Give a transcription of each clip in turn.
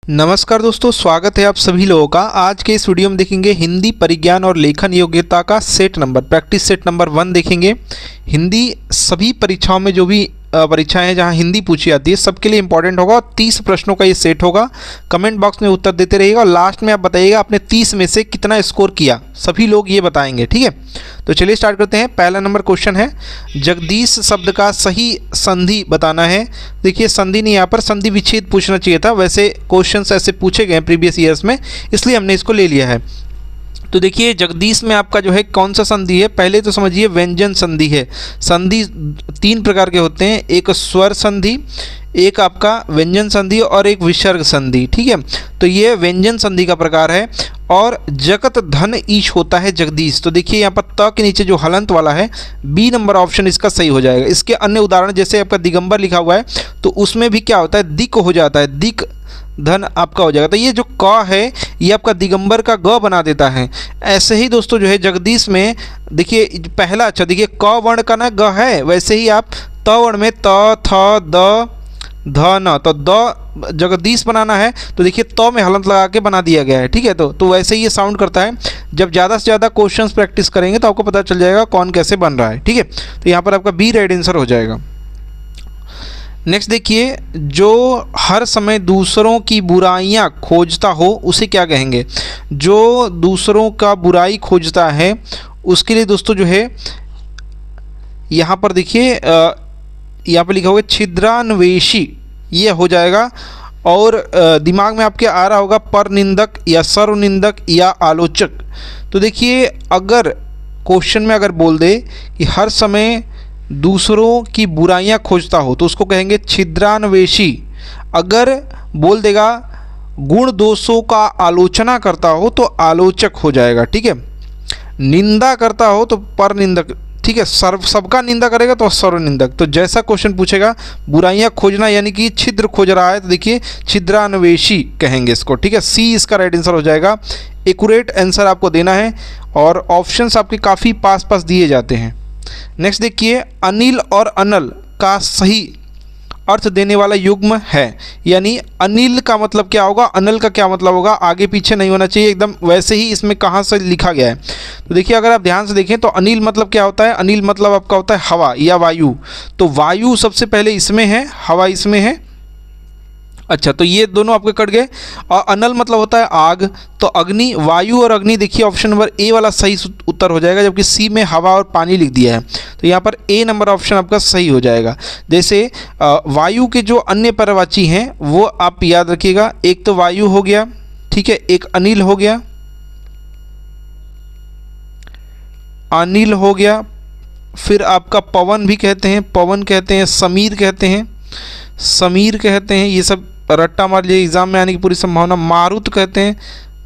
नमस्कार दोस्तों, स्वागत है आप सभी लोगों का। आज के इस वीडियो में देखेंगे हिंदी परिज्ञान और लेखन योग्यता का set number, practice set number 1 देखेंगे। हिंदी सभी परीक्षाओं में जो भी परीक्षाएं हैं जहां हिंदी पूछी जाती है सबके लिए इंपॉर्टेंट होगा। 30 प्रश्नों का ये सेट होगा। कमेंट बॉक्स में उत्तर देते रहिएगा और लास्ट में आप बताइएगा आपने 30 में से कितना स्कोर किया। सभी लोग ये बताएंगे, ठीक है। तो चलिए स्टार्ट करते हैं। पहला नंबर क्वेश्चन है, जगदीश शब्द का सही संधि बताना है। देखिए संधि नहीं, यहाँ पर संधि विच्छेद पूछना चाहिए था। वैसे क्वेश्चंस ऐसे पूछे गए हैं प्रीवियस ईयर्स में, इसलिए हमने इसको ले लिया है। तो देखिए जगदीश में आपका जो है कौन सा संधि है, पहले तो समझिए व्यंजन संधि है। संधि 3 प्रकार के होते हैं, एक स्वर संधि, एक आपका व्यंजन संधि और एक विसर्ग संधि, ठीक है। तो ये व्यंजन संधि का प्रकार है। और जगत धन ईश होता है जगदीश। तो देखिए यहाँ पर त के नीचे जो हलंत वाला है, बी नंबर ऑप्शन इसका सही हो जाएगा। इसके अन्य उदाहरण जैसे आपका दिगंबर लिखा हुआ है तो उसमें भी क्या होता है, दिक हो जाता है, दिक धन आपका हो जाएगा। तो ये जो क है ये आपका दिगंबर का ग बना देता है। ऐसे ही दोस्तों जो है जगदीश में देखिए पहला, अच्छा देखिए क वर्ण का ना ग है, वैसे ही आप त वर्ण में त थ द ध न, तो द जगदीश बनाना है तो देखिए त में हलंत लगा के बना दिया गया है, ठीक है। तो वैसे ही ये साउंड करता है। जब ज़्यादा से ज़्यादा क्वेश्चंस प्रैक्टिस करेंगे तो आपको पता चल जाएगा कौन कैसे बन रहा है, ठीक है। तो यहाँ पर आपका बी राइट आंसर हो जाएगा। नेक्स्ट देखिए, जो हर समय दूसरों की बुराइयां खोजता हो उसे क्या कहेंगे। जो दूसरों का बुराई खोजता है उसके लिए दोस्तों जो है यहाँ पर देखिए यहाँ पर लिखा हुआ है छिद्रान्वेषी, ये हो जाएगा। और दिमाग में आपके आ रहा होगा परनिंदक या सर्वनिंदक या आलोचक। तो देखिए अगर क्वेश्चन में अगर बोल दे कि हर समय दूसरों की बुराइयां खोजता हो तो उसको कहेंगे छिद्रान्वेषी। अगर बोल देगा गुण दोषों का आलोचना करता हो तो आलोचक हो जाएगा, ठीक है। निंदा करता हो तो परनिंदक, ठीक है। सबका निंदा करेगा तो सर्वनिंदक। तो जैसा क्वेश्चन पूछेगा बुराइयां खोजना यानी कि छिद्र खोज रहा है तो देखिए छिद्रान्वेषी कहेंगे इसको, ठीक है। सी इसका राइट आंसर हो जाएगा। एक्यूरेट आंसर आपको देना है और ऑप्शंस आपके काफ़ी पास पास दिए जाते हैं। नेक्स्ट देखिए, अनिल और अनल का सही अर्थ देने वाला युग्म है। यानी अनिल का मतलब क्या होगा, अनल का क्या मतलब होगा, आगे पीछे नहीं होना चाहिए, एकदम वैसे ही इसमें कहाँ से लिखा गया है। तो देखिए अगर आप ध्यान से देखें तो अनिल मतलब क्या होता है, अनिल मतलब आपका होता है हवा या वायु। तो वायु सबसे पहले इसमें है, हवा इसमें है। अच्छा, तो ये दोनों आपके कट गए। और अनल मतलब होता है आग, तो अग्नि, वायु और अग्नि देखिए ऑप्शन नंबर ए वाला सही उत्तर हो जाएगा, जबकि सी में हवा और पानी लिख दिया है। तो यहाँ पर ए नंबर ऑप्शन आपका सही हो जाएगा। जैसे वायु के जो अन्य पर्यायवाची हैं वो आप याद रखिएगा, एक तो वायु हो गया, ठीक है, एक अनिल हो गया, अनिल हो गया, फिर आपका पवन भी कहते हैं, पवन कहते हैं, समीर कहते हैं, समीर कहते हैं। ये सब रट्टा मार लिए, एग्जाम में आने की पूरी संभावना। मारुत कहते हैं,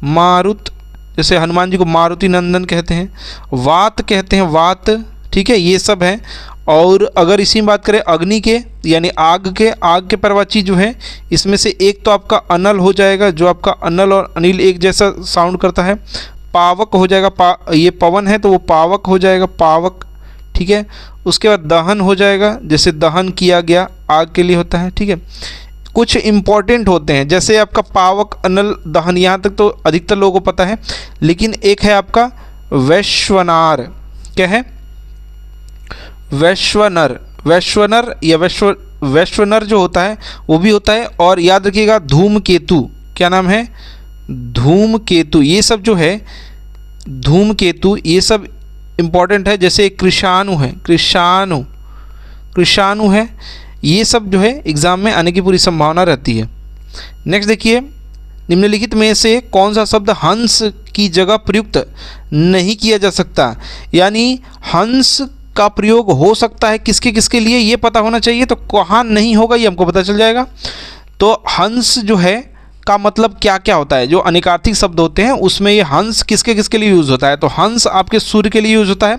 मारुत, जैसे हनुमान जी को मारुति नंदन कहते हैं। वात कहते हैं, वात, ठीक है, ये सब हैं। और अगर इसी में बात करें अग्नि के यानी आग के पर्यायवाची जो है इसमें से एक तो आपका अनल हो जाएगा, जो आपका अनल और अनिल एक जैसा साउंड करता है। पावक हो जाएगा, ये पवन है तो वो पावक हो जाएगा, पावक, ठीक है। उसके बाद दहन हो जाएगा, जैसे दहन किया गया आग के लिए होता है, ठीक है। कुछ इंपॉर्टेंट होते हैं जैसे आपका पावक, अनल, दहन, यहाँ तक तो अधिकतर लोगों को पता है। लेकिन एक है आपका वैश्वनार, क्या है, वैश्वनर, वैश्वनर या वैश्वनर जो होता है वो भी होता है। और याद रखिएगा धूमकेतु, क्या नाम है, धूमकेतु, ये सब जो है धूमकेतु ये सब इम्पॉर्टेंट है। जैसे कृषाणु है, कृषाणु है, ये सब जो है एग्ज़ाम में आने की पूरी संभावना रहती है। नेक्स्ट देखिए, निम्नलिखित में से कौन सा शब्द हंस की जगह प्रयुक्त नहीं किया जा सकता। यानी हंस का प्रयोग हो सकता है किसके किसके लिए ये पता होना चाहिए, तो कहाँ नहीं होगा ये हमको पता चल जाएगा। तो हंस जो है का मतलब क्या क्या होता है, जो अनेकार्थी शब्द होते हैं उसमें ये हंस किसके किसके लिए यूज़ होता है। तो हंस आपके सूर्य के लिए यूज़ होता है,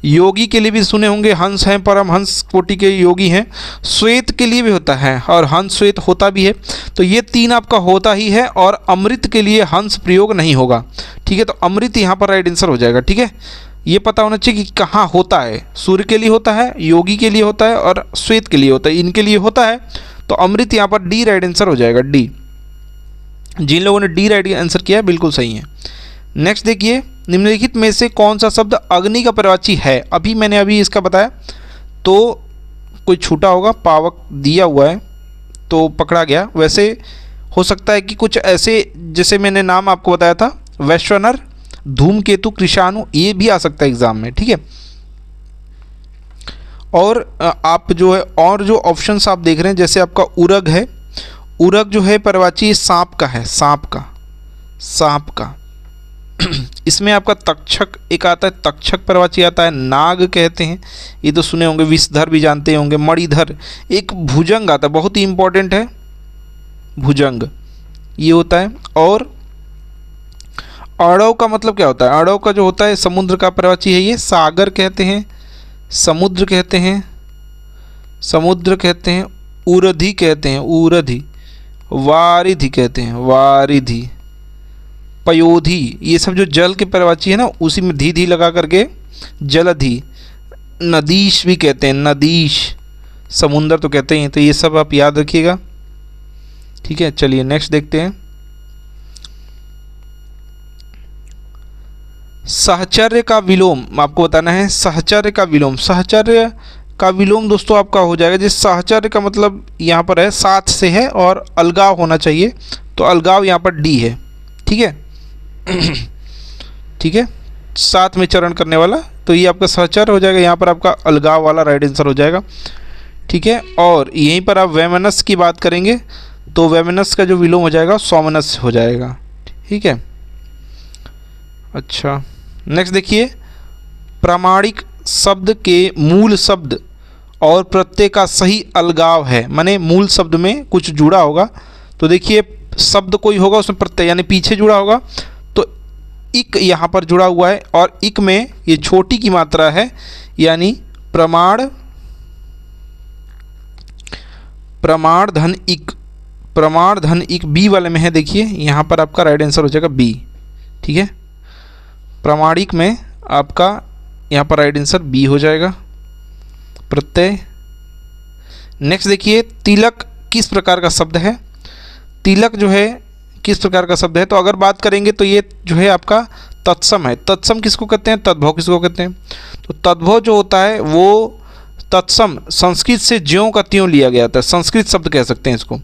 योगी के लिए भी सुने होंगे, हंस हैं परम हंस कोटि के योगी हैं। श्वेत के लिए भी होता है और हंस श्वेत होता भी है। तो ये 3 आपका होता ही है। और अमृत के लिए हंस प्रयोग नहीं होगा, ठीक है। तो अमृत यहाँ पर राइट आंसर हो जाएगा, ठीक है। ये पता होना चाहिए कि कहाँ होता है, सूर्य के लिए होता है, योगी के लिए होता है और श्वेत के लिए होता है, इनके लिए होता है। तो अमृत यहाँ पर डी राइट आंसर हो जाएगा, डी। जिन लोगों ने डी राइट आंसर किया है बिल्कुल सही है। नेक्स्ट देखिए, निम्नलिखित में से कौन सा शब्द अग्नि का पर्यायवाची है? अभी इसका बताया तो कोई छूटा होगा, पावक दिया हुआ है तो पकड़ा गया। वैसे हो सकता है कि कुछ ऐसे, जैसे मैंने नाम आपको बताया था, वैश्वानर, धूमकेतु, कृषाणु, ये भी आ सकता है एग्जाम में, ठीक है। और आप जो है और जो ऑप्शंस आप देख रहे हैं, जैसे आपका उरग है, उरग जो है पर्यायवाची सांप का है, सांप का इसमें आपका तक्षक एक आता है, तक्षक पर्यायवाची आता है, नाग कहते हैं, ये तो सुने होंगे, विषधर भी जानते होंगे, मणिधर, एक भुजंग आता है, बहुत ही इंपॉर्टेंट है, भुजंग ये होता है। और अड़व का मतलब क्या होता है? अड़व का जो होता है समुद्र का पर्यायवाची है, ये सागर कहते हैं, समुद्र कहते हैं, उरधि कहते हैं, उरधि, वारिधि कहते हैं, वारिधि, पयोधि, ये सब जो जल के पर्यायवाची है ना, उसी में धी लगा करके जलधि, नदीश भी कहते हैं, नदीश, समुंदर तो कहते हैं। तो ये सब आप याद रखिएगा, ठीक है। चलिए नेक्स्ट देखते हैं। सहचर्य का विलोम आपको बताना है, सहचर्य का विलोम। सहचर्य का विलोम दोस्तों आपका हो जाएगा, जिस सहचर्य का मतलब यहाँ पर है साथ से है और अलगाव होना चाहिए, तो अलगाव यहाँ पर डी है, ठीक है ठीक है, साथ में चरण करने वाला, तो ये आपका सहचर्य हो जाएगा, यहाँ पर आपका अलगाव वाला राइट आंसर हो जाएगा, ठीक है। और यहीं पर आप वैमनस्य की बात करेंगे तो वैमनस्य का जो विलोम हो जाएगा सौमनस्य हो जाएगा, ठीक है। अच्छा नेक्स्ट देखिए, प्रामाणिक शब्द के मूल शब्द और प्रत्यय का सही अलगाव है, माने मूल शब्द में कुछ जुड़ा होगा, तो देखिए शब्द कोई होगा उसमें प्रत्यय यानी पीछे जुड़ा होगा, तो इक यहाँ पर जुड़ा हुआ है, और इक में ये छोटी की मात्रा है, यानी प्रमाण धन इक बी वाले में है, देखिए यहाँ पर आपका राइट आंसर हो जाएगा बी, ठीक है। प्रामाणिक में आपका यहाँ पर राइट आंसर बी हो जाएगा, प्रत्यय। नेक्स्ट देखिए, तिलक किस प्रकार का शब्द है? तिलक जो है किस प्रकार का शब्द है? तो अगर बात करेंगे तो ये जो है आपका तत्सम है। तत्सम किसको कहते हैं? तद्भव किसको कहते हैं? तो तद्भव जो होता है वो तत्सम संस्कृत से ज्यों का त्यों लिया गया था, संस्कृत शब्द कह सकते हैं इसको,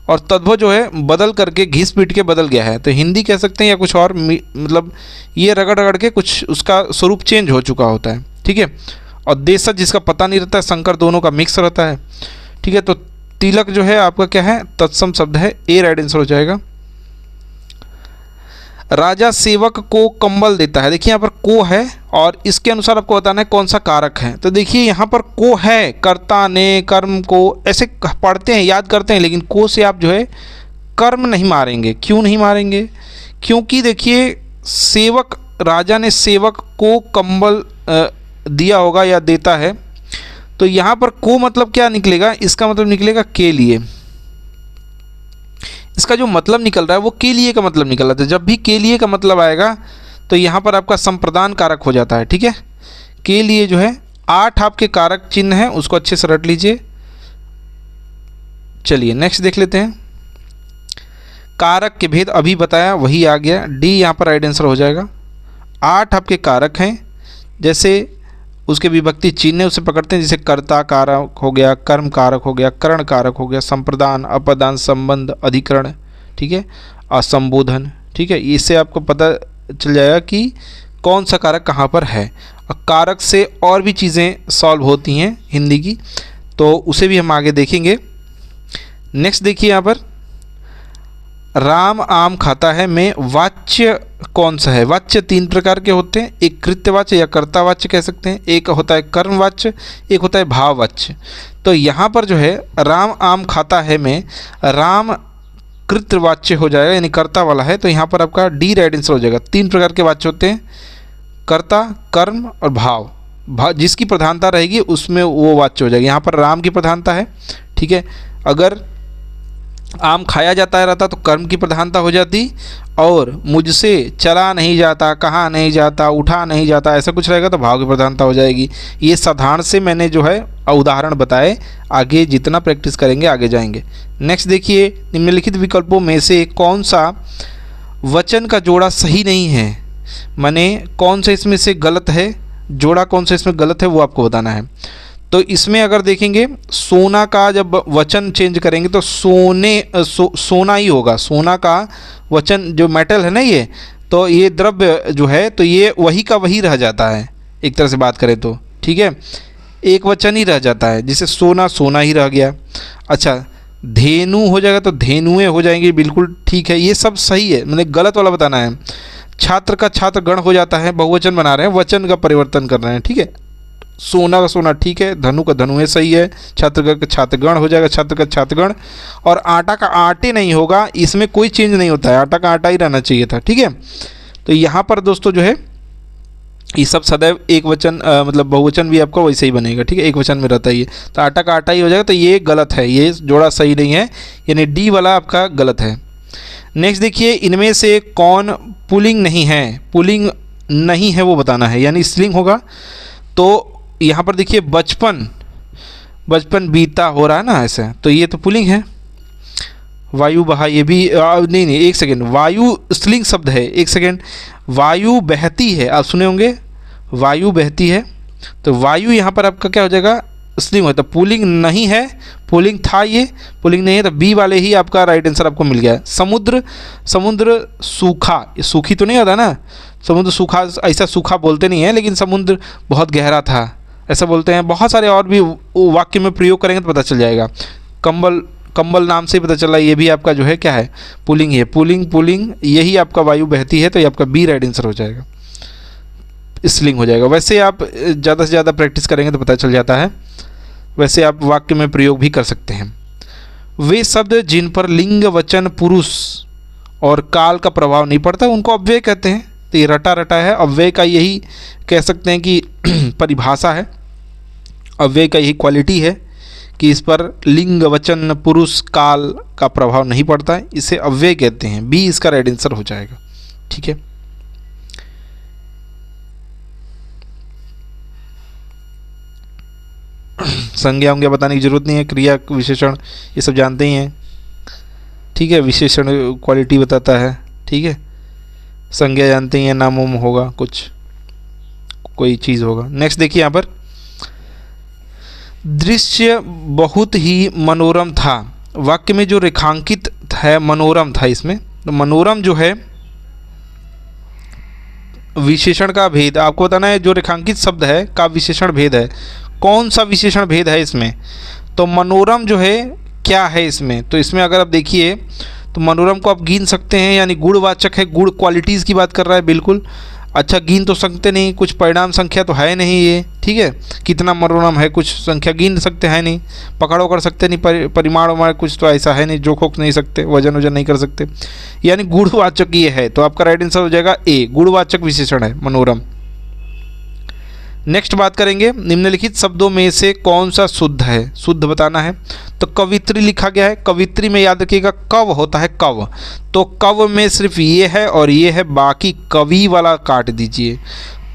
और तद्भव जो है बदल करके घिस पीट के बदल गया है, तो हिंदी कह सकते हैं या कुछ और, मतलब ये रगड़ रगड़ के कुछ उसका स्वरूप चेंज हो चुका होता है, ठीक है। और देशज जिसका पता नहीं रहता है, संकर दोनों का मिक्स रहता है, ठीक है। तो तिलक जो है आपका क्या है? तत्सम शब्द है, ए राइट आंसर हो जाएगा। राजा सेवक को कंबल देता है, देखिए यहाँ पर को है और इसके अनुसार आपको बताना है कौन सा कारक है। तो देखिए यहाँ पर को है, कर्ता ने, कर्म को, ऐसे पढ़ते हैं याद करते हैं, लेकिन को से आप जो है कर्म नहीं मारेंगे। क्यों नहीं मारेंगे? क्योंकि देखिए सेवक, राजा ने सेवक को कंबल दिया होगा या देता है, तो यहाँ पर को मतलब क्या निकलेगा? इसका मतलब निकलेगा के लिए। इसका जो मतलब निकल रहा है वो के लिए का मतलब निकल रहा था। जब भी के लिए का मतलब आएगा तो यहाँ पर आपका संप्रदान कारक हो जाता है, ठीक है। के लिए जो है 8 आपके कारक चिन्ह हैं, उसको अच्छे से रट लीजिए। चलिए नेक्स्ट देख लेते हैं। कारक के भेद अभी बताया, वही आ गया, डी यहाँ पर राइट आंसर हो जाएगा। 8 आपके कारक हैं, जैसे उसके विभक्ति चिन्ह है उसे पकड़ते हैं, जैसे कर्ता कारक हो गया, कर्म कारक हो गया, करण कारक हो गया, संप्रदान, अपदान, संबंध, अधिकरण, ठीक है, असंबोधन, ठीक है। इससे आपको पता चल जाएगा कि कौन सा कारक कहाँ पर है। और कारक से और भी चीज़ें सॉल्व होती हैं हिंदी की, तो उसे भी हम आगे देखेंगे। नेक्स्ट देखिए यहाँ पर, राम आम खाता है में वाच्य कौन सा है? वाच्य 3 प्रकार के होते हैं, एक कृत्यवाच्य या कर्तावाच्य कह सकते हैं, एक होता है कर्मवाच्य, एक होता है भाववाच्य। तो यहाँ पर जो है राम आम खाता है में राम कृत्यवाच्य हो जाएगा, यानी कर्ता वाला है, तो यहाँ पर आपका डी राइट आंसर हो जाएगा। 3 प्रकार के वाच्य होते हैं, कर्ता, कर्म और भाव। जिसकी प्रधानता रहेगी उसमें वो वाच्य हो जाएगा। यहाँ पर राम की प्रधानता है, ठीक है। अगर आम खाया जाता रहता तो कर्म की प्रधानता हो जाती, और मुझसे चला नहीं जाता, कहा नहीं जाता, उठा नहीं जाता, ऐसा कुछ रहेगा तो भाव की प्रधानता हो जाएगी। ये साधारण से मैंने जो है उदाहरण बताए, आगे जितना प्रैक्टिस करेंगे आगे जाएंगे। नेक्स्ट देखिए, निम्नलिखित विकल्पों में से कौन सा वचन का जोड़ा सही नहीं है, माने कौन सा इसमें से गलत है, जोड़ा कौन सा इसमें गलत है वो आपको बताना है। तो इसमें अगर देखेंगे सोना का जब वचन चेंज करेंगे तो सोना ही होगा। सोना का वचन जो मेटल है ना ये, तो ये द्रव्य जो है तो ये वही का वही रह जाता है एक तरह से बात करें तो, ठीक है, एक वचन ही रह जाता है, जिसे सोना सोना ही रह गया। अच्छा, धेनु हो जाएगा तो धेनुएं हो जाएंगी, बिल्कुल ठीक है, ये सब सही है, मैंने गलत वाला बताना है। छात्र का छात्र गण हो जाता है, बहुवचन बना रहे हैं, वचन का परिवर्तन कर रहे हैं, ठीक है। सोना का सोना ठीक है, धनु का धनुएं सही है, छात्र का छात्रगण हो जाएगा, छात्र का छात्रगण, और आटा का आटे नहीं होगा, इसमें कोई चेंज नहीं होता है, आटा का आटा ही रहना चाहिए था, ठीक है। तो यहाँ पर दोस्तों जो है ये सब सदैव एक वचन मतलब बहुवचन भी आपका वैसे ही बनेगा, ठीक है, एक वचन में रहता है ये, तो आटा का आटा ही हो जाएगा, तो ये गलत है, ये जोड़ा सही नहीं है, यानी डी वाला आपका गलत है। नेक्स्ट देखिए, इनमें से कौन पुल्लिंग नहीं है, पुल्लिंग नहीं है वो बताना है, यानी स्त्रीलिंग होगा। तो यहाँ पर देखिए बचपन, बचपन बीता हो रहा है ना ऐसे, तो ये तो पुल्लिंग है। वायु बहा, ये भी नहीं नहीं एक सेकेंड, वायु स्त्रीलिंग शब्द है, एक सेकेंड, वायु बहती है, आप सुने होंगे वायु बहती है, तो वायु यहाँ पर आपका क्या हो जाएगा स्त्रीलिंग होता है, पुल्लिंग नहीं है, पुल्लिंग था ये, पुल्लिंग नहीं है, तो बी वाले ही आपका राइट आंसर आपको मिल गया। समुद्र, समुद्र सूखा, सूखी तो नहीं होता ना, समुद्र सूखा ऐसा सूखा बोलते नहीं है, लेकिन समुद्र बहुत गहरा था ऐसा बोलते हैं। बहुत सारे और भी वाक्य में प्रयोग करेंगे तो पता चल जाएगा। कंबल, कंबल नाम से ही पता चला, ये भी आपका जो है क्या है पुल्लिंग है, पुल्लिंग पुल्लिंग, यही आपका वायु बहती है, तो ये आपका बी राइट आंसर हो जाएगा, स्त्रीलिंग हो जाएगा। वैसे आप ज़्यादा से ज़्यादा प्रैक्टिस करेंगे तो पता चल जाता है, वैसे आप वाक्य में प्रयोग भी कर सकते हैं। वे शब्द जिन पर लिंग वचन पुरुष और काल का प्रभाव नहीं पड़ता उनको अव्यय कहते हैं, तो ये रटा रटा है, अव्यय का यही कह सकते हैं कि परिभाषा है, अव्यय का यही क्वालिटी है कि इस पर लिंग वचन पुरुष काल का प्रभाव नहीं पड़ता है, इसे अव्यय कहते हैं, बी इसका राइट आंसर हो जाएगा, ठीक है। संज्ञा होंगे बताने की जरूरत नहीं है, क्रिया विशेषण ये सब जानते ही हैं, ठीक है, विशेषण क्वालिटी बताता है, ठीक है, संज्ञा जानते ही हैं, नामों में होगा कुछ कोई चीज़ होगा। नेक्स्ट देखिए यहाँ पर, दृश्य बहुत ही मनोरम था, वाक्य में जो रेखांकित है मनोरम था, इसमें तो मनोरम जो है विशेषण का भेद आपको बताना है, जो रेखांकित शब्द है का विशेषण भेद है, कौन सा विशेषण भेद है इसमें, तो मनोरम जो है क्या है इसमें, तो इसमें अगर आप देखिए तो मनोरम को आप गिन सकते हैं, यानी गुणवाचक है, गुण क्वालिटीज़ की बात कर रहा है बिल्कुल। अच्छा, गिन तो सकते नहीं, कुछ परिणाम संख्या तो है नहीं ये, ठीक है, कितना मनोरम है कुछ संख्या गिन सकते हैं नहीं, पकड़ो कर सकते नहीं, परिमाण में कुछ तो ऐसा है नहीं, जोख खोक नहीं सकते, वजन वजन नहीं कर सकते, यानी गुणवाचक ये है, तो आपका राइट आंसर हो जाएगा ए, गुणवाचक विशेषण है मनोरम। नेक्स्ट बात करेंगे, निम्नलिखित शब्दों में से कौन सा शुद्ध है, शुद्ध बताना है, तो कवित्री लिखा गया है, कवित्री में याद रखिएगा कव होता है कव, तो कव में सिर्फ ये है और ये है, बाकी कवि वाला काट दीजिए,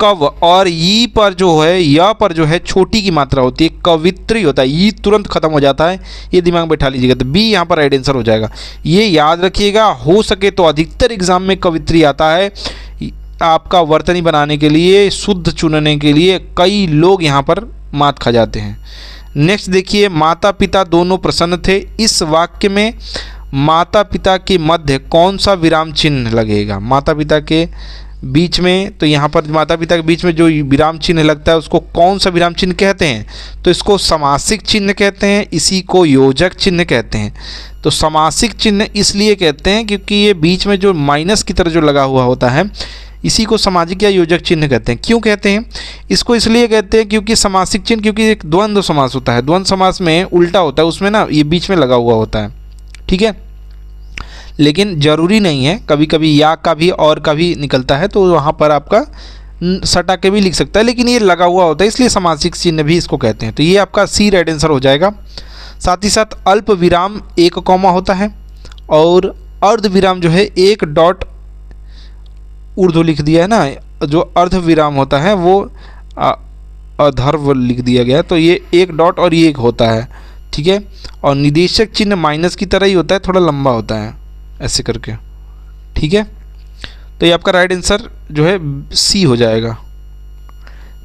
कव और ई पर जो है, य पर जो है छोटी की मात्रा होती है, कवित्री होता है, ई तुरंत खत्म हो जाता है, ये दिमाग में बैठा लीजिएगा, तो बी यहाँ पर राइट आंसर हो जाएगा। ये याद रखिएगा, हो सके तो अधिकतर एग्जाम में कवित्री आता है, आपका वर्तनी बनाने के लिए, शुद्ध चुनने के लिए कई लोग यहाँ पर मात खा जाते हैं। नेक्स्ट देखिए, माता पिता दोनों प्रसन्न थे, इस वाक्य में माता पिता के मध्य कौन सा विराम चिन्ह लगेगा, माता पिता के बीच में, तो यहाँ पर माता पिता के बीच में जो विराम चिन्ह लगता है उसको कौन सा विराम चिन्ह कहते हैं, तो इसको समासिक चिन्ह कहते हैं, इसी को योजक चिन्ह कहते हैं। तो समासिक चिन्ह इसलिए कहते हैं क्योंकि ये बीच में जो माइनस की तरह जो लगा हुआ होता है, इसी को सामाजिक या योजक चिन्ह कहते हैं। क्यों कहते हैं इसको, इसलिए कहते हैं क्योंकि समासिक चिन्ह, क्योंकि एक द्वंद्व समास होता है, द्वंद्व समास में उल्टा होता है, उसमें ना ये बीच में लगा हुआ होता है, ठीक है, लेकिन ज़रूरी नहीं है, कभी कभी या का भी और का भी निकलता है, तो वहाँ पर आपका सटा के भी लिख सकता है, लेकिन ये लगा हुआ होता है, इसलिए समासिक चिन्ह भी इसको कहते हैं। तो ये आपका सी राइट आंसर हो जाएगा। साथ ही साथ अल्प विराम एक कॉमा होता है, और अर्ध विराम जो है एक डॉट ऊर्ध्व लिख दिया है ना, जो अर्ध विराम होता है वो अधर्व लिख दिया गया है, तो ये एक डॉट और ये एक होता है, ठीक है। और निदेशक चिन्ह माइनस की तरह ही होता है, थोड़ा लंबा होता है ऐसे करके, ठीक है। तो ये आपका राइट आंसर जो है सी हो जाएगा।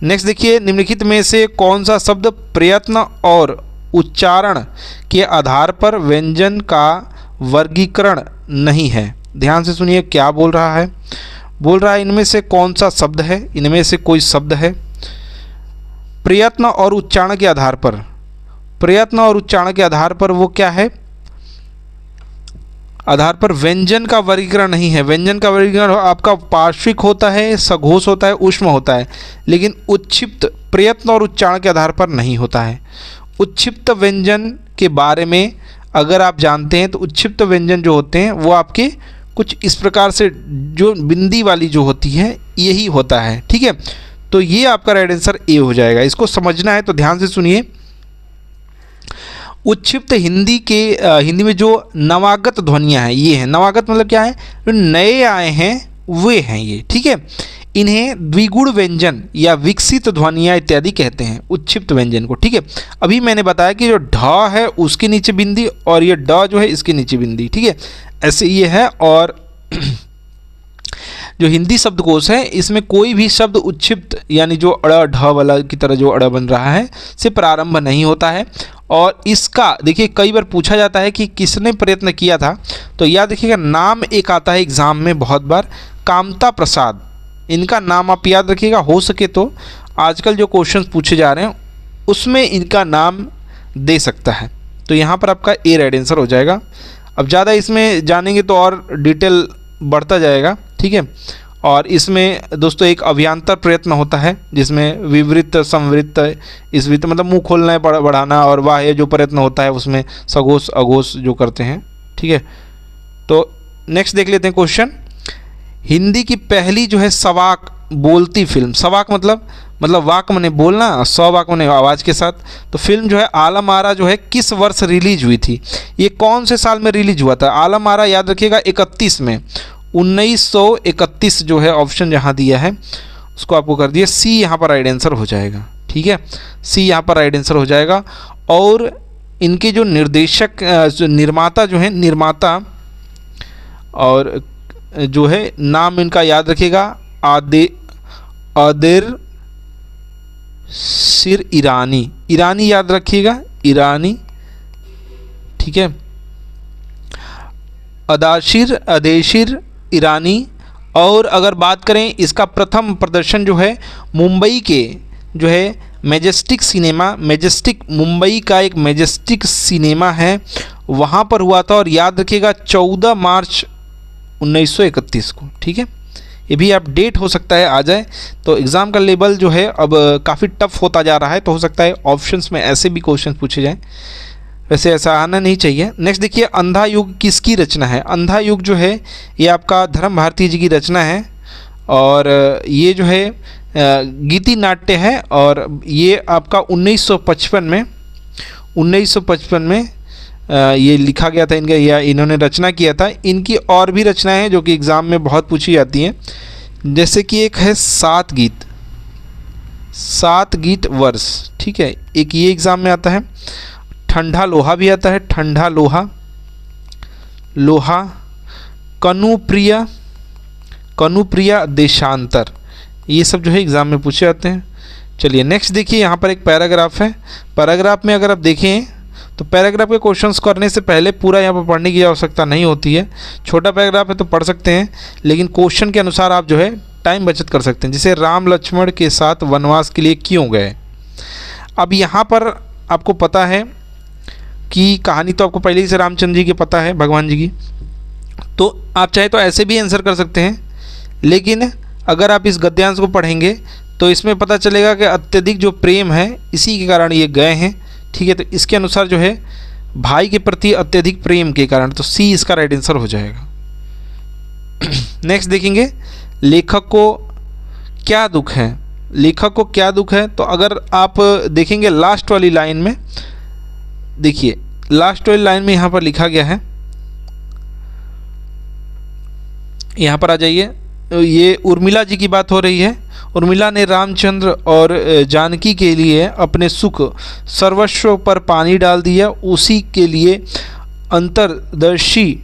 नेक्स्ट देखिए, निम्नलिखित में से कौन सा शब्द प्रयत्न और उच्चारण के आधार पर व्यंजन का वर्गीकरण नहीं है। ध्यान से सुनिए क्या बोल रहा है। बोल रहा है इनमें से कौन सा शब्द है, इनमें से कोई शब्द है प्रयत्न और उच्चारण के आधार पर, प्रयत्न और उच्चारण के आधार पर वो क्या है, आधार पर व्यंजन का वर्गीकरण नहीं है। व्यंजन का वर्गीकरण आपका पार्श्विक होता है, सघोष होता है, ऊष्म होता है, लेकिन उच्छिप्त प्रयत्न और उच्चारण के आधार पर नहीं होता है। उच्छिप्त व्यंजन के बारे में अगर आप जानते हैं तो उच्छिप्त व्यंजन जो होते हैं वो आपके कुछ इस प्रकार से जो बिंदी वाली जो होती है यही होता है, ठीक है। तो ये आपका राइट आंसर ए हो जाएगा। इसको समझना है तो ध्यान से सुनिए। उच्छिप्त हिंदी में जो नवागत ध्वनियाँ हैं ये हैं, नवागत मतलब क्या है, जो नए आए हैं वे हैं ये, ठीक है। इन्हें द्विगुण व्यंजन या विकसित ध्वनियाँ इत्यादि कहते हैं उच्छिप्त व्यंजन को, ठीक है। अभी मैंने बताया कि जो ढ है उसके नीचे बिंदी और ये ड जो है इसके नीचे बिंदी, ठीक है, ऐसे ये है। और जो हिंदी शब्दकोश है इसमें कोई भी शब्द उच्छिप्त यानी जो अड़ ढ वाला की तरह जो अड़ बन रहा है से प्रारंभ नहीं होता है। और इसका देखिए कई बार पूछा जाता है कि किसने प्रयत्न किया था, तो याद रखिएगा नाम एक आता है एग्ज़ाम में बहुत बार, कामता प्रसाद, इनका नाम आप याद रखिएगा। हो सके तो आजकल जो क्वेश्चंस पूछे जा रहे हैं उसमें इनका नाम दे सकता है, तो यहाँ पर आपका ए राइट आंसर हो जाएगा। अब ज़्यादा इसमें जानेंगे तो और डिटेल बढ़ता जाएगा, ठीक है। और इसमें दोस्तों एक अभियांतर प्रयत्न होता है जिसमें विवृत संवृत्त स्वृत्त मतलब मुंह खोलना है बढ़ाना, और बाह्य जो प्रयत्न होता है उसमें सघोष अघोष जो करते हैं, ठीक है। तो नेक्स्ट देख लेते हैं क्वेश्चन। हिंदी की पहली जो है सवाक बोलती फिल्म, सवाक मतलब वाक मने बोलना, सवाक मने आवाज़ के साथ, तो फिल्म जो है आलम आरा जो है किस वर्ष रिलीज हुई थी, ये कौन से साल में रिलीज हुआ था। आलम आरा याद रखिएगा 31 में, 1931 जो है ऑप्शन जहाँ दिया है उसको आपको कर दिया सी, यहाँ पर राइट आंसर हो जाएगा, ठीक है, सी यहाँ पर राइट आंसर हो जाएगा। और इनके जो निर्देशक जो निर्माता जो है, निर्माता और जो है नाम इनका याद रखिएगा आदिर सिर ईरानी, ईरानी याद रखिएगा, ईरानी, ठीक है, अदेशिर ईरानी। और अगर बात करें इसका प्रथम प्रदर्शन जो है मुंबई के जो है मैजेस्टिक सिनेमा, मैजेस्टिक मुंबई का एक मैजेस्टिक सिनेमा है वहाँ पर हुआ था, और याद रखिएगा 14 मार्च 1931 को, ठीक है। ये भी आप डेट हो सकता है आ जाए, तो एग्ज़ाम का लेवल जो है अब काफ़ी टफ होता जा रहा है, तो हो सकता है ऑप्शंस में ऐसे भी क्वेश्चन पूछे जाएं, वैसे ऐसा आना नहीं चाहिए। नेक्स्ट देखिए, अंधा युग किसकी रचना है। अंधा युग जो है ये आपका धर्म भारती जी की रचना है, और ये जो है गीति नाट्य है, और ये आपका 1955 में ये लिखा गया था इनका, या इन्होंने रचना किया था। इनकी और भी रचनाएं हैं जो कि एग्ज़ाम में बहुत पूछी जाती हैं, जैसे कि एक है सात गीत वर्ष, ठीक है, एक ये एग्ज़ाम में आता है। ठंडा लोहा भी आता है, ठंडा लोहा, कनुप्रिया देशांतर, ये सब जो है एग्ज़ाम में पूछे जाते हैं। चलिए नेक्स्ट देखिए, यहाँ पर एक पैराग्राफ है। पैराग्राफ में अगर आप देखें तो पैराग्राफ के क्वेश्चंस करने से पहले पूरा यहाँ पर पढ़ने की आवश्यकता नहीं होती है। छोटा पैराग्राफ है तो पढ़ सकते हैं, लेकिन क्वेश्चन के अनुसार आप जो है टाइम बचत कर सकते हैं। जैसे राम लक्ष्मण के साथ वनवास के लिए क्यों गए। अब यहाँ पर आपको पता है कि कहानी तो आपको पहले ही से रामचंद्र जी की पता है, भगवान जी की, तो आप चाहे तो ऐसे भी आंसर कर सकते हैं, लेकिन अगर आप इस गद्यांश को पढ़ेंगे तो इसमें पता चलेगा कि अत्यधिक जो प्रेम है इसी के कारण ये गए हैं, ठीक है। तो इसके अनुसार जो है भाई के प्रति अत्यधिक प्रेम के कारण, तो सी इसका राइट आंसर हो जाएगा। नेक्स्ट देखेंगे, लेखक को क्या दुख है। लेखक को क्या दुख है, तो अगर आप देखेंगे लास्ट वाली लाइन में, देखिए लास्ट वाली लाइन में यहाँ पर लिखा गया है, यहाँ पर आ जाइए, ये उर्मिला जी की बात हो रही है। उर्मिला ने रामचंद्र और जानकी के लिए अपने सुख सर्वस्व पर पानी डाल दिया। उसी के लिए अंतर्दर्शी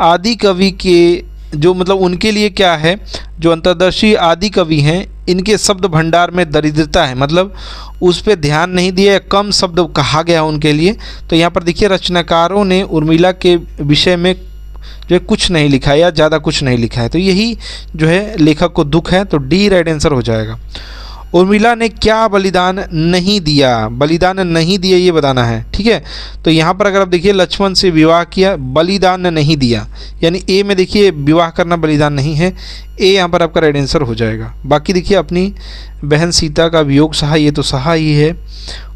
आदि कवि के जो मतलब उनके लिए क्या है, जो अंतर्दर्शी आदि कवि हैं, इनके शब्द भंडार में दरिद्रता है, मतलब उस पर ध्यान नहीं दिया, कम शब्द कहा गया उनके लिए। तो यहाँ पर देखिए रचनाकारों ने उर्मिला के विषय में जो है कुछ नहीं लिखा है या ज़्यादा कुछ नहीं लिखा है, तो यही जो है लेखक को दुख है। तो डी राइट आंसर हो जाएगा। उर्मिला ने क्या बलिदान नहीं दिया, बलिदान नहीं दिया ये बताना है, ठीक है। तो यहाँ पर अगर आप देखिए लक्ष्मण से विवाह किया, बलिदान नहीं दिया, यानी ए में देखिए विवाह करना बलिदान नहीं है, ए यहाँ पर आपका राइट आंसर हो जाएगा। बाकी देखिए अपनी बहन सीता का वियोग सहा, ये तो सहा ही है,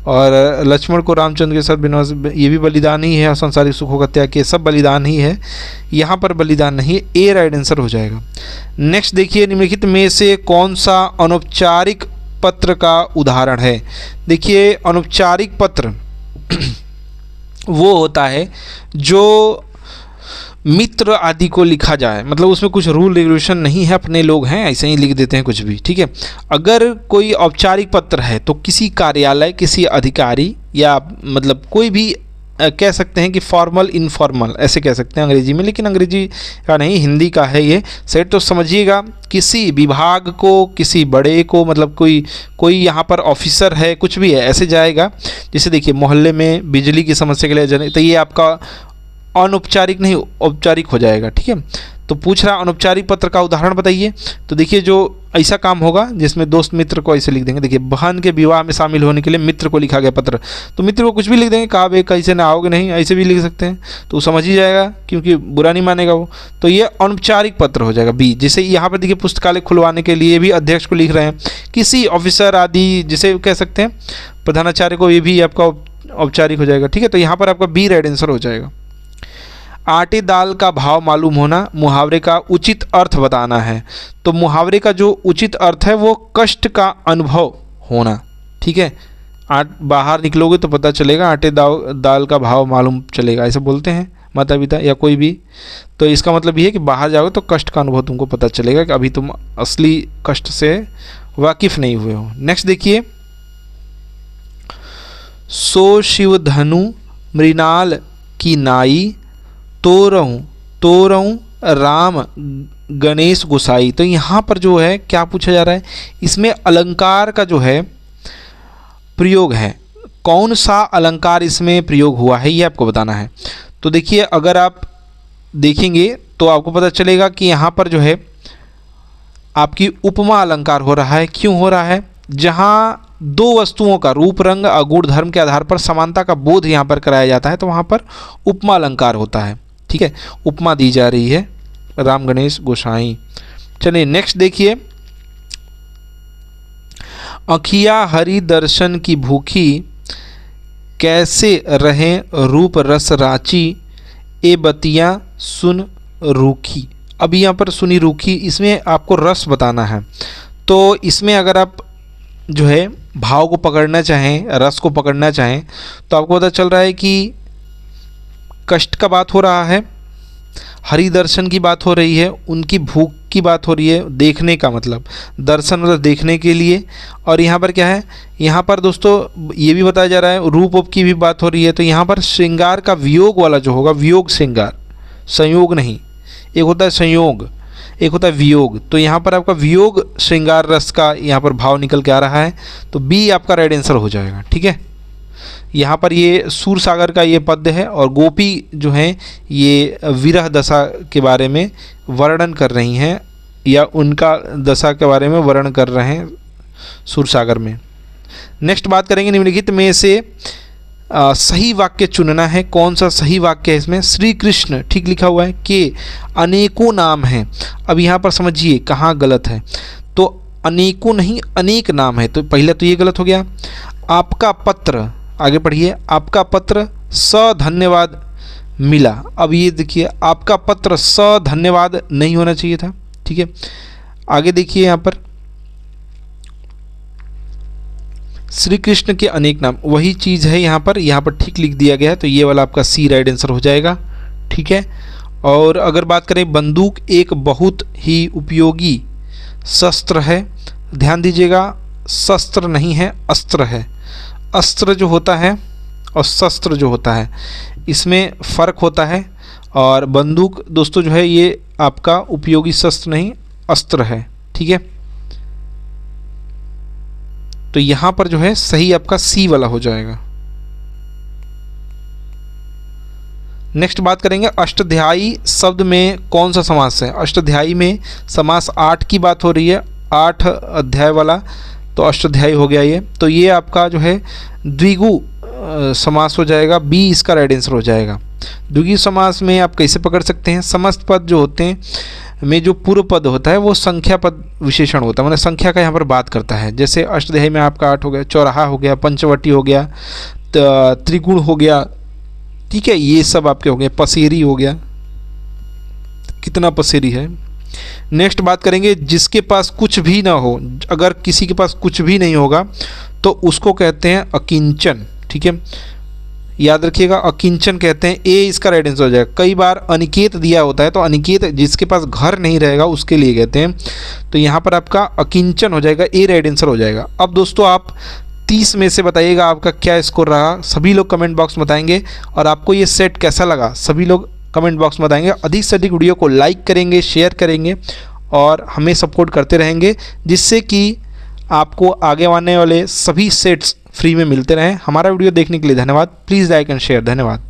और लक्ष्मण को रामचंद्र के साथ वनवास, ये भी बलिदान ही है, और संसारिक सुखों का त्याग किया, सब बलिदान ही है, यहाँ पर बलिदान नहीं है, ए राइट आंसर हो जाएगा। नेक्स्ट देखिए निम्नलिखित में से कौन सा अनौपचारिक पत्र का उदाहरण है। देखिए अनौपचारिक पत्र वो होता है जो मित्र आदि को लिखा जाए, मतलब उसमें कुछ रूल रेगुलेशन नहीं है, अपने लोग हैं ऐसे ही लिख देते हैं कुछ भी, ठीक है। अगर कोई औपचारिक पत्र है तो किसी कार्यालय, किसी अधिकारी, या मतलब कोई भी कह सकते हैं कि फॉर्मल इनफॉर्मल ऐसे कह सकते हैं अंग्रेजी में, लेकिन अंग्रेजी का नहीं हिंदी का है ये सेट। तो समझिएगा किसी विभाग को, किसी बड़े को, मतलब कोई यहाँ पर ऑफिसर है, कुछ भी है ऐसे जाएगा। जैसे देखिए मोहल्ले में बिजली की समस्या के लिए जाने, तो ये आपका अनौपचारिक नहीं औपचारिक हो जाएगा, ठीक है। तो पूछ रहा अनौपचारिक पत्र का उदाहरण बताइए। तो देखिए जो ऐसा काम होगा जिसमें दोस्त मित्र को ऐसे लिख देंगे, देखिए बहन के विवाह में शामिल होने के लिए मित्र को लिखा गया पत्र, तो मित्र को कुछ भी लिख देंगे, कहा बे कैसे ना आओगे, नहीं ऐसे भी लिख सकते हैं, तो वो समझ ही जाएगा क्योंकि बुरा नहीं मानेगा वो। तो ये अनौपचारिक पत्र हो जाएगा बी। जैसे यहाँ पर देखिए पुस्तकालय खुलवाने के लिए भी अध्यक्ष को लिख रहे हैं, किसी ऑफिसर आदि जिसे कह सकते हैं प्रधानाचार्य को, ये भी आपका औपचारिक हो जाएगा, ठीक है। तो यहाँ पर आपका बी राइट आंसर हो जाएगा। आटे दाल का भाव मालूम होना, मुहावरे का उचित अर्थ बताना है। तो मुहावरे का जो उचित अर्थ है वो कष्ट का अनुभव होना, ठीक है। बाहर निकलोगे तो पता चलेगा, आटे दाल का भाव मालूम चलेगा, ऐसे बोलते हैं माता पिता या कोई भी। तो इसका मतलब ये है कि बाहर जाओगे तो कष्ट का अनुभव तुमको पता चलेगा कि अभी तुम असली कष्ट से वाकिफ नहीं हुए हो। नेक्स्ट देखिए, सो शिव धनु मृणाल की नाई, तोरऊं राम गणेश गोसाई। तो यहाँ पर जो है क्या पूछा जा रहा है, इसमें अलंकार का जो है प्रयोग है, कौन सा अलंकार इसमें प्रयोग हुआ है ये आपको बताना है। तो देखिए अगर आप देखेंगे तो आपको पता चलेगा कि यहाँ पर जो है आपकी उपमा अलंकार हो रहा है। क्यों हो रहा है, जहाँ दो वस्तुओं का रूप रंग गुण धर्म के आधार पर समानता का बोध यहाँ पर कराया जाता है, तो वहाँ पर उपमा अलंकार होता है, ठीक है। उपमा दी जा रही है राम गणेश गोसाई। चलिए नेक्स्ट देखिए, अखिया हरि दर्शन की भूखी, कैसे रहें रूप रस राची, ए बतियाँ सुन रूखी। अब यहाँ पर सुनी रूखी, इसमें आपको रस बताना है। तो इसमें अगर आप जो है भाव को पकड़ना चाहें, रस को पकड़ना चाहें, तो आपको पता चल रहा है कि कष्ट का बात हो रहा है, हरि दर्शन की बात हो रही है, उनकी भूख की बात हो रही है, देखने का मतलब दर्शन मतलब देखने के लिए। और यहाँ पर क्या है, यहाँ पर दोस्तों ये भी बताया जा रहा है रूप उप की भी बात हो रही है। तो यहाँ पर श्रृंगार का वियोग वाला जो होगा, वियोग श्रृंगार, संयोग नहीं, एक होता है संयोग, एक होता है वियोग। तो यहाँ पर आपका वियोग श्रृंगार रस का यहाँ पर भाव निकल के आ रहा है, तो बी आपका राइट आंसर हो जाएगा, ठीक है। यहाँ पर ये सूर सागर का ये पद्य है, और गोपी जो हैं ये विरह दशा के बारे में वर्णन कर रही हैं, या उनका दशा के बारे में वर्णन कर रहे हैं सूर सागर में। नेक्स्ट बात करेंगे, निम्नलिखित में से सही वाक्य चुनना है। कौन सा सही वाक्य है इसमें, श्री कृष्ण ठीक लिखा हुआ है, के अनेकों नाम हैं। अब यहाँ पर समझिए कहाँ गलत है, तो अनेकों नहीं अनेक नाम है, तो पहले तो ये गलत हो गया। आपका पत्र, आगे पढ़िए, आपका पत्र स धन्यवाद मिला। अब ये देखिए आपका पत्र स धन्यवाद नहीं होना चाहिए था, ठीक है। आगे देखिए यहाँ पर श्री कृष्ण के अनेक नाम, वही चीज़ है यहाँ पर ठीक लिख दिया गया है, तो ये वाला आपका सी राइट आंसर हो जाएगा, ठीक है। और अगर बात करें बंदूक एक बहुत ही उपयोगी शस्त्र है, ध्यान दीजिएगा शस्त्र नहीं है अस्त्र है। अस्त्र जो होता है और शस्त्र जो होता है इसमें फ़र्क होता है, और बंदूक दोस्तों जो है ये आपका उपयोगी शस्त्र नहीं अस्त्र है, ठीक है। तो यहाँ पर जो है सही आपका सी वाला हो जाएगा। नेक्स्ट बात करेंगे अष्टाध्यायी शब्द में कौन सा समास है। अष्टाध्यायी में समास 8 की बात हो रही है, 8 अध्याय वाला, तो अष्टाध्यायी हो गया ये। तो ये आपका जो है द्विगु समास हो जाएगा, बी इसका राइट आंसर हो जाएगा। द्विगु समास में आप कैसे पकड़ सकते हैं, समस्त पद जो होते हैं में जो पूर्व पद होता है वो संख्या पद विशेषण होता है, मतलब संख्या का यहाँ पर बात करता है। जैसे अष्टाध्यायी में आपका 8 हो गया, चौराहा हो गया, पंचवटी हो गया, त्रिगुण हो गया, ठीक है, ये सब आपके हो गए। पसेरी हो गया, कितना पसेरी है। नेक्स्ट बात करेंगे जिसके पास कुछ भी ना हो, अगर किसी के पास कुछ भी नहीं होगा तो उसको कहते हैं अकिंचन, ठीक है, याद रखिएगा अकिंचन कहते हैं। ए इसका राइट आंसर हो जाएगा। कई बार अनिकेत दिया होता है तो अनिकेत जिसके पास घर नहीं रहेगा उसके लिए कहते हैं, तो यहाँ पर आपका अकिंचन हो जाएगा, ए राइट आंसर हो जाएगा। अब दोस्तों आप 30 में से बताइएगा आपका क्या स्कोर रहा, सभी लोग कमेंट बॉक्स में बताएंगे। और आपको ये सेट कैसा लगा सभी लोग कमेंट बॉक्स में बताएंगे। अधिक से अधिक वीडियो को लाइक करेंगे, शेयर करेंगे और हमें सपोर्ट करते रहेंगे, जिससे कि आपको आगे आने वाले सभी सेट्स फ्री में मिलते रहें। हमारा वीडियो देखने के लिए धन्यवाद। Please like and share. धन्यवाद।